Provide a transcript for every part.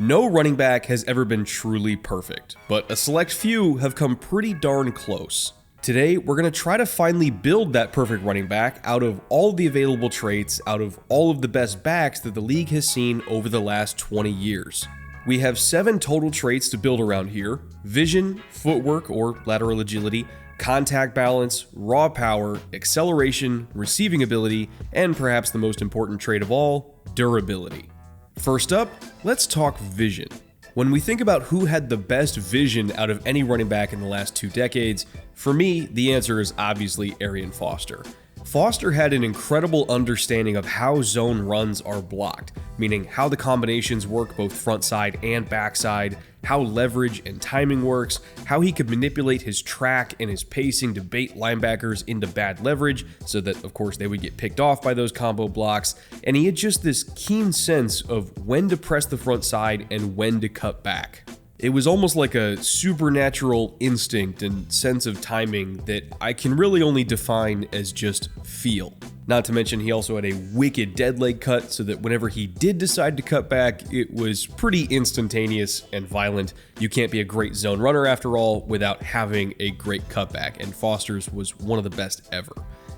No running back has ever been truly perfect, but a select few have come pretty darn close. Today, we're going to try to finally build that perfect running back out of all the available traits, out of all of the best backs that the league has seen over the last 20 years. We have 7 total traits to build around here: vision, footwork or lateral agility, contact balance, raw power, acceleration, receiving ability, and perhaps the most important trait of all, durability. First up, let's talk vision. When we think about who had the best vision out of any running back in the last 2 decades, for me, the answer is obviously Arian Foster. Foster had an incredible understanding of how zone runs are blocked, meaning how the combinations work both front side and backside, how leverage and timing works, how he could manipulate his track and his pacing to bait linebackers into bad leverage so that, of course, they would get picked off by those combo blocks, and he had just this keen sense of when to press the front side and when to cut back. It was almost like a supernatural instinct and sense of timing that I can really only define as just feel. Not to mention he also had a wicked dead leg cut so that whenever he did decide to cut back, it was pretty instantaneous and violent. You can't be a great zone runner after all without having a great cutback, and Foster's was one of the best ever.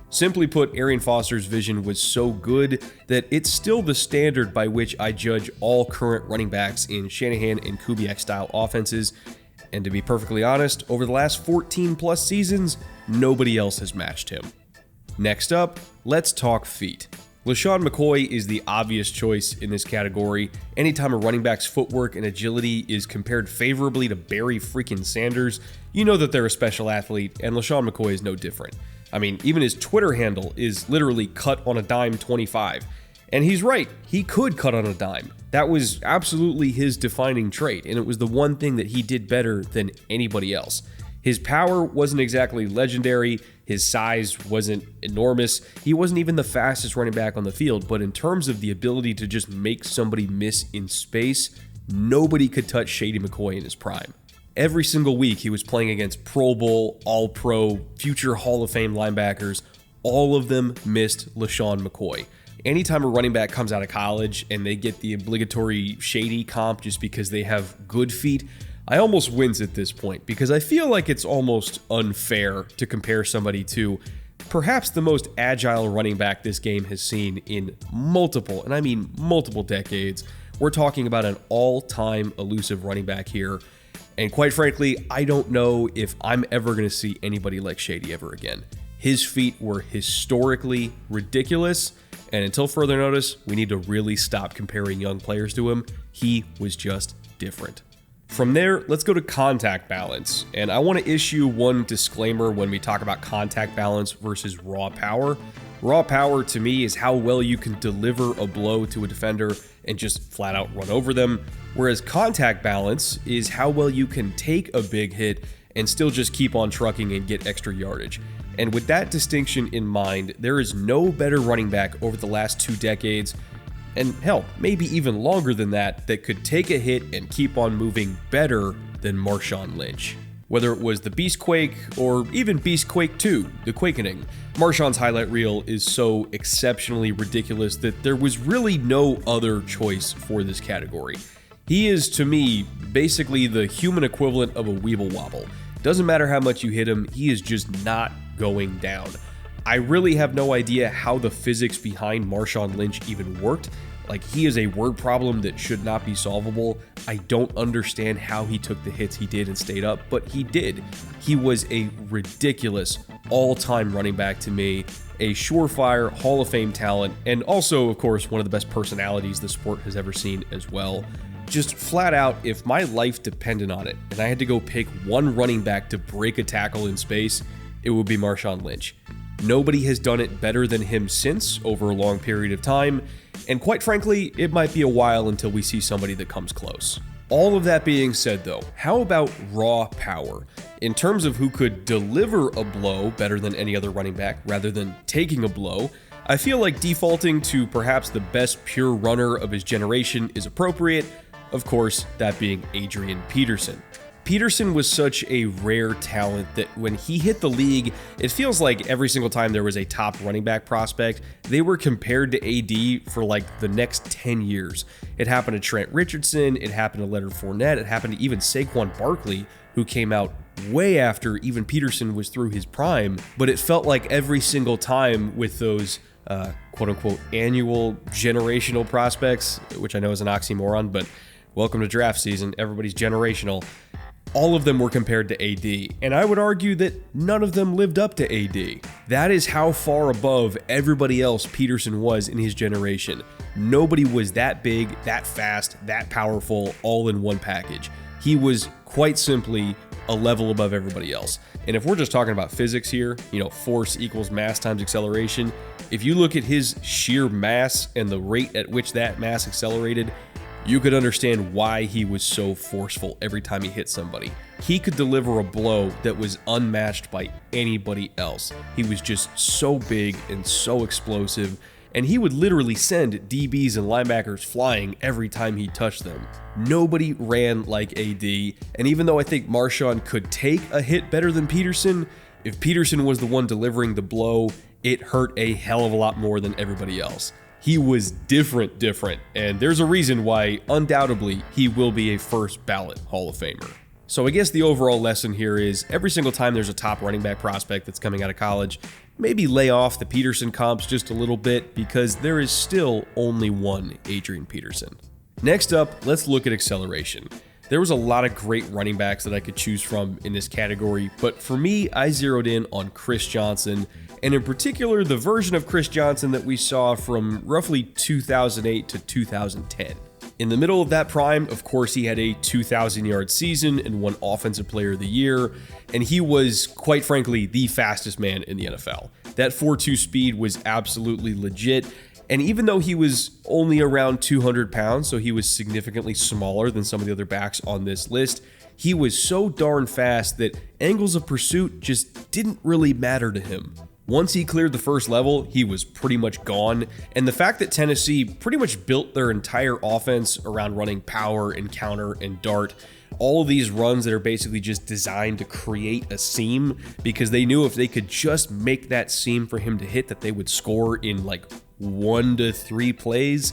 Simply put, Arian Foster's vision was so good that it's still the standard by which I judge all current running backs in Shanahan and Kubiak style offenses. And to be perfectly honest, over the last 14 plus seasons, nobody else has matched him. Next up, let's talk feet. LeSean McCoy is the obvious choice in this category. Anytime a running back's footwork and agility is compared favorably to Barry freaking Sanders, you know that they're a special athlete, and LeSean McCoy is no different. I mean, even his Twitter handle is literally cut on a dime 25. And he's right, he could cut on a dime. That was absolutely his defining trait, and it was the one thing that he did better than anybody else. His power wasn't exactly legendary, his size wasn't enormous, he wasn't even the fastest running back on the field, but in terms of the ability to just make somebody miss in space, nobody could touch Shady McCoy in his prime. Every single week he was playing against Pro Bowl, All-Pro, future Hall of Fame linebackers. All of them missed LeSean McCoy. Anytime a running back comes out of college and they get the obligatory Shady comp just because they have good feet, I almost wince at this point because I feel like it's almost unfair to compare somebody to perhaps the most agile running back this game has seen in multiple, and I mean multiple decades. We're talking about an all-time elusive running back here. And quite frankly, I don't know if I'm ever going to see anybody like Shady ever again. His feet were historically ridiculous, and until further notice, we need to really stop comparing young players to him. He was just different. From there, let's go to contact balance. And I want to issue one disclaimer when we talk about contact balance versus raw power. Raw power to me is how well you can deliver a blow to a defender and just flat out run over them, whereas contact balance is how well you can take a big hit and still just keep on trucking and get extra yardage. And with that distinction in mind, there is no better running back over the last 2 decades, and hell, maybe even longer than that could take a hit and keep on moving better than Marshawn Lynch. Whether it was the Beastquake or even Beastquake 2, the Quakening, Marshawn's highlight reel is so exceptionally ridiculous that there was really no other choice for this category. He is, to me, basically the human equivalent of a Weeble Wobble. Doesn't matter how much you hit him, he is just not going down. I really have no idea how the physics behind Marshawn Lynch even worked. Like, he is a word problem that should not be solvable. I don't understand how he took the hits he did and stayed up, but he did. He was a ridiculous all-time running back to me, a surefire Hall of Fame talent, and also, of course, one of the best personalities the sport has ever seen as well. Just flat out, if my life depended on it, and I had to go pick one running back to break a tackle in space, it would be Marshawn Lynch. Nobody has done it better than him since, over a long period of time, and quite frankly, it might be a while until we see somebody that comes close. All of that being said though, how about raw power? In terms of who could deliver a blow better than any other running back rather than taking a blow, I feel like defaulting to perhaps the best pure runner of his generation is appropriate, of course, that being Adrian Peterson. Peterson was such a rare talent that when he hit the league, it feels like every single time there was a top running back prospect, they were compared to AD for like the next 10 years. It happened to Trent Richardson, it happened to Leonard Fournette, it happened to even Saquon Barkley, who came out way after even Peterson was through his prime, but it felt like every single time with those quote-unquote annual generational prospects, which I know is an oxymoron, but welcome to draft season, everybody's generational. All of them were compared to AD, and I would argue that none of them lived up to AD. That is how far above everybody else Peterson was in his generation. Nobody was that big, that fast, that powerful, all in one package. He was quite simply a level above everybody else. And if we're just talking about physics here, force equals mass times acceleration, if you look at his sheer mass and the rate at which that mass accelerated, you could understand why he was so forceful every time he hit somebody. He could deliver a blow that was unmatched by anybody else. He was just so big and so explosive, and he would literally send DBs and linebackers flying every time he touched them. Nobody ran like AD, and even though I think Marshawn could take a hit better than Peterson, if Peterson was the one delivering the blow, it hurt a hell of a lot more than everybody else. He was different, and there's a reason why, undoubtedly, he will be a first ballot Hall of Famer. So I guess the overall lesson here is every single time there's a top running back prospect that's coming out of college, maybe lay off the Peterson comps just a little bit because there is still only one Adrian Peterson. Next up, let's look at acceleration. There was a lot of great running backs that I could choose from in this category, but for me, I zeroed in on Chris Johnson, and in particular, the version of Chris Johnson that we saw from roughly 2008 to 2010. In the middle of that prime, of course, he had a 2,000-yard season and won Offensive Player of the Year, and he was, quite frankly, the fastest man in the NFL. That 4.2 speed was absolutely legit, and even though he was only around 200 pounds, so he was significantly smaller than some of the other backs on this list, he was so darn fast that angles of pursuit just didn't really matter to him. Once he cleared the first level, he was pretty much gone, and the fact that Tennessee pretty much built their entire offense around running power and counter and dart, all these runs that are basically just designed to create a seam, because they knew if they could just make that seam for him to hit that they would score in like 1 to 3 plays.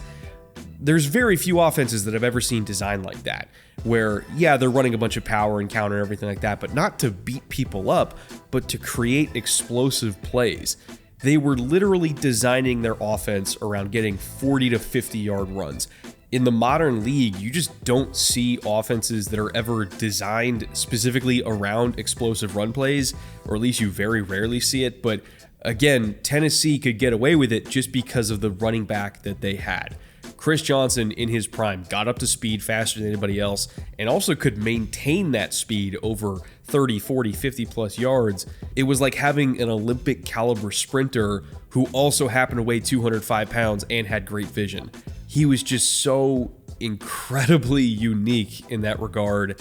There's very few offenses that I've ever seen designed like that, where, yeah, they're running a bunch of power and counter and everything like that, but not to beat people up, but to create explosive plays. They were literally designing their offense around getting 40 to 50-yard runs. In the modern league, you just don't see offenses that are ever designed specifically around explosive run plays, or at least you very rarely see it, but again, Tennessee could get away with it just because of the running back that they had. Chris Johnson, in his prime, got up to speed faster than anybody else and also could maintain that speed over 30, 40, 50 plus yards. It was like having an Olympic caliber sprinter who also happened to weigh 205 pounds and had great vision. He was just so incredibly unique in that regard.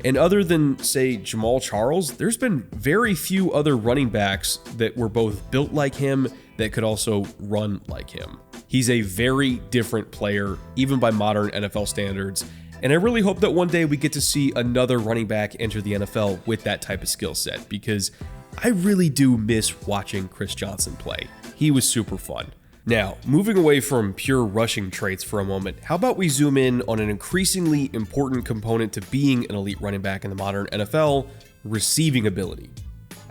And other than, say, Jamal Charles, there's been very few other running backs that were both built like him that could also run like him. He's a very different player, even by modern NFL standards, and I really hope that one day we get to see another running back enter the NFL with that type of skill set, because I really do miss watching Chris Johnson play. He was super fun. Now, moving away from pure rushing traits for a moment, how about we zoom in on an increasingly important component to being an elite running back in the modern NFL, receiving ability.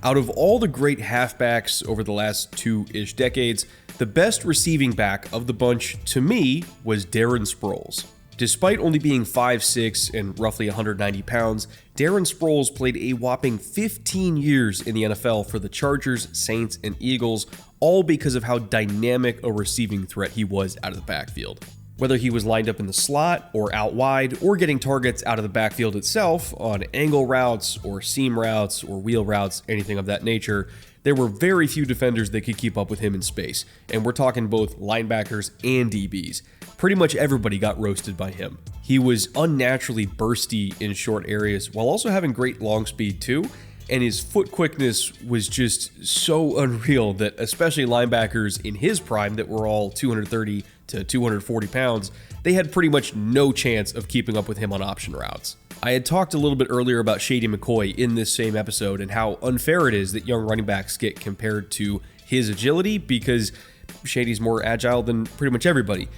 Out of all the great halfbacks over the last 2-ish decades, the best receiving back of the bunch, to me, was Darren Sproles. Despite only being 5'6" and roughly 190 pounds, Darren Sproles played a whopping 15 years in the NFL for the Chargers, Saints, and Eagles, all because of how dynamic a receiving threat he was out of the backfield. Whether he was lined up in the slot or out wide or getting targets out of the backfield itself on angle routes or seam routes or wheel routes, anything of that nature, there were very few defenders that could keep up with him in space, and we're talking both linebackers and DBs. Pretty much everybody got roasted by him. He was unnaturally bursty in short areas while also having great long speed too, and his foot quickness was just so unreal that especially linebackers in his prime that were all 230, to 240 pounds, they had pretty much no chance of keeping up with him on option routes. I had talked a little bit earlier about Shady McCoy in this same episode and how unfair it is that young running backs get compared to his agility because Shady's more agile than pretty much everybody,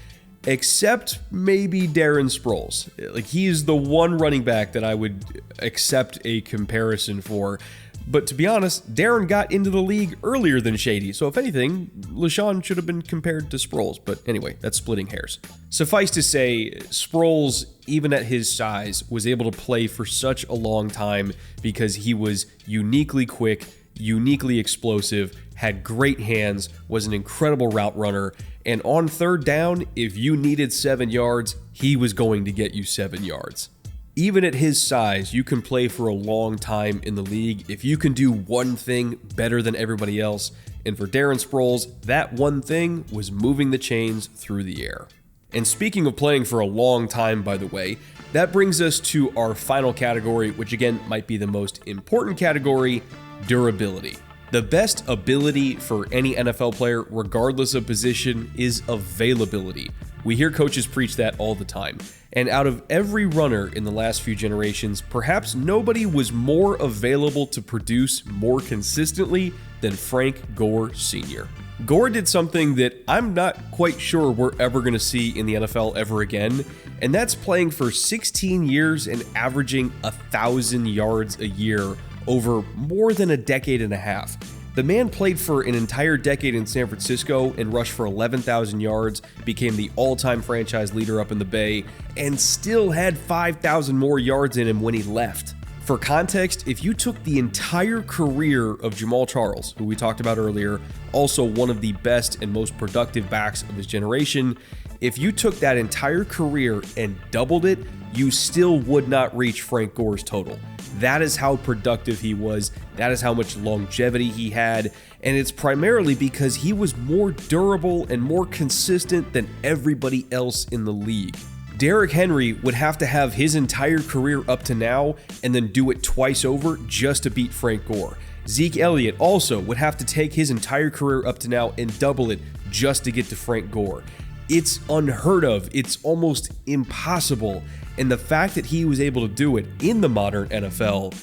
except maybe Darren Sproles. Like, he is the one running back that I would accept a comparison for. But to be honest, Darren got into the league earlier than Shady, so if anything, LeSean should have been compared to Sproles. But anyway, that's splitting hairs. Suffice to say, Sproles, even at his size, was able to play for such a long time because he was uniquely quick, uniquely explosive, had great hands, was an incredible route runner, and on third down, if you needed 7 yards, he was going to get you 7 yards. Even at his size, you can play for a long time in the league if you can do one thing better than everybody else, and for Darren Sproles, that one thing was moving the chains through the air. And speaking of playing for a long time, by the way, that brings us to our final category, which again might be the most important category: durability. The best ability for any NFL player, regardless of position, is availability. We hear coaches preach that all the time. And out of every runner in the last few generations, perhaps nobody was more available to produce more consistently than Frank Gore Sr. Gore did something that I'm not quite sure we're ever going to see in the NFL ever again, and that's playing for 16 years and averaging 1,000 yards a year over more than a decade and a half. The man played for an entire decade in San Francisco and rushed for 11,000 yards, became the all-time franchise leader up in the Bay, and still had 5,000 more yards in him when he left. For context, if you took the entire career of Jamaal Charles, who we talked about earlier, also one of the best and most productive backs of his generation, if you took that entire career and doubled it, you still would not reach Frank Gore's total. That is how productive he was. That is how much longevity he had. And it's primarily because he was more durable and more consistent than everybody else in the league. Derrick Henry would have to have his entire career up to now and then do it twice over just to beat Frank Gore. Zeke Elliott also would have to take his entire career up to now and double it just to get to Frank Gore. It's unheard of. It's almost impossible. And the fact that he was able to do it in the modern NFL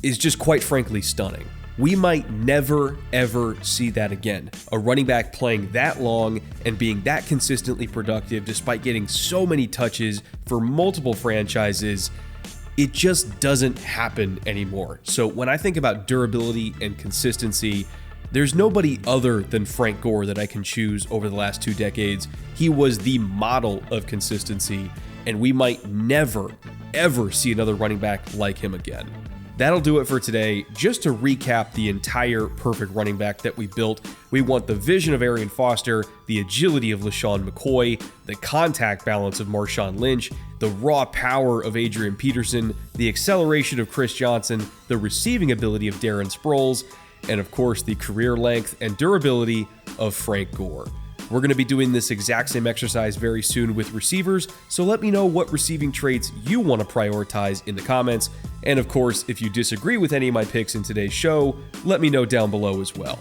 is just quite frankly stunning. We might never, ever see that again. A running back playing that long and being that consistently productive despite getting so many touches for multiple franchises. It just doesn't happen anymore. So when I think about durability and consistency, there's nobody other than Frank Gore that I can choose over the last 2 decades. He was the model of consistency, and we might never, ever see another running back like him again. That'll do it for today. Just to recap the entire perfect running back that we built, we want the vision of Arian Foster, the agility of LeSean McCoy, the contact balance of Marshawn Lynch, the raw power of Adrian Peterson, the acceleration of Chris Johnson, the receiving ability of Darren Sproles, and of course the career length and durability of Frank Gore. We're going to be doing this exact same exercise very soon with receivers, so let me know what receiving traits you want to prioritize in the comments. And of course, if you disagree with any of my picks in today's show, let me know down below as well.